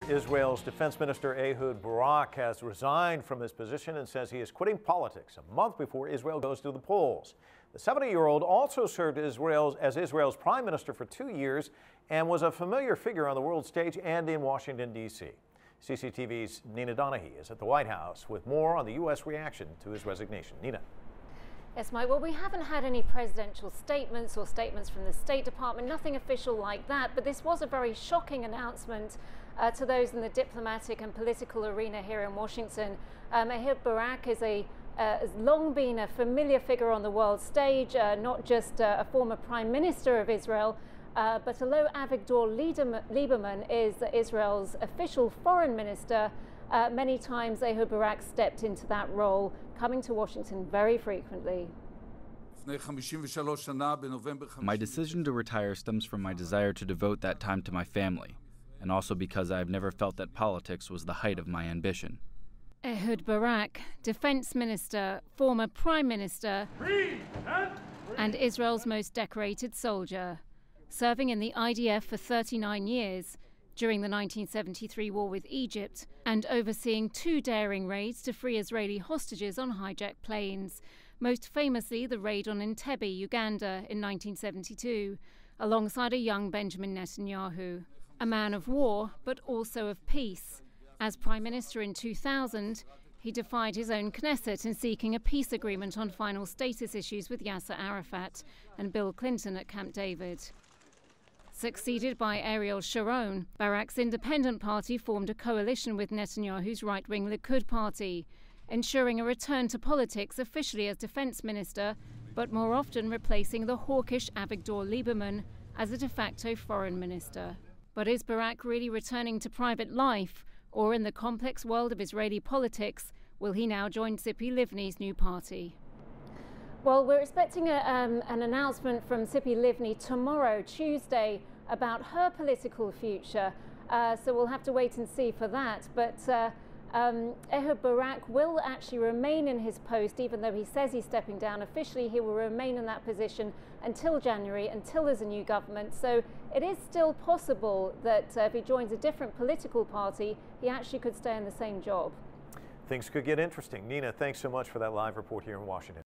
Israel's defense minister Ehud Barak has resigned from his position and says he is quitting politics a month before Israel goes to the polls. The 70-year-old also served as Israel's prime minister for 2 years and was a familiar figure on the world stage and in Washington, D.C. CCTV's Nina Donaghy is at the White House with more on the U.S. reaction to his resignation. Nina. Yes, Mike. Well, we haven't had any presidential statements or statements from the State Department, nothing official like that. But this was a very shocking announcement to those in the diplomatic and political arena here in Washington. Ehud Barak has long been a familiar figure on the world stage, not just a former prime minister of Israel, but although Avigdor Lieberman is Israel's official foreign minister, many times Ehud Barak stepped into that role, coming to Washington very frequently. My decision to retire stems from my desire to devote that time to my family, and also because I have never felt that politics was the height of my ambition. Ehud Barak, defense minister, former prime minister, and Israel's most decorated soldier, serving in the IDF for 39 years, during the 1973 war with Egypt, and overseeing 2 daring raids to free Israeli hostages on hijacked planes, most famously the raid on Entebbe, Uganda in 1972, alongside a young Benjamin Netanyahu. A man of war, but also of peace. As Prime Minister in 2000, he defied his own Knesset in seeking a peace agreement on final status issues with Yasser Arafat and Bill Clinton at Camp David. Succeeded by Ariel Sharon, Barak's independent party formed a coalition with Netanyahu's right-wing Likud party, ensuring a return to politics officially as defense minister, but more often replacing the hawkish Avigdor Lieberman as a de facto foreign minister. But is Barak really returning to private life, or in the complex world of Israeli politics, will he now join Tzipi Livni's new party? Well, we're expecting an announcement from Tzipi Livni tomorrow, Tuesday, about her political future. So we'll have to wait and see for that. But Ehud Barak will actually remain in his post, even though he says he's stepping down. Officially, he will remain in that position until January, until there's a new government. So it is still possible that if he joins a different political party, he actually could stay in the same job. Things could get interesting. Nina, thanks so much for that live report here in Washington.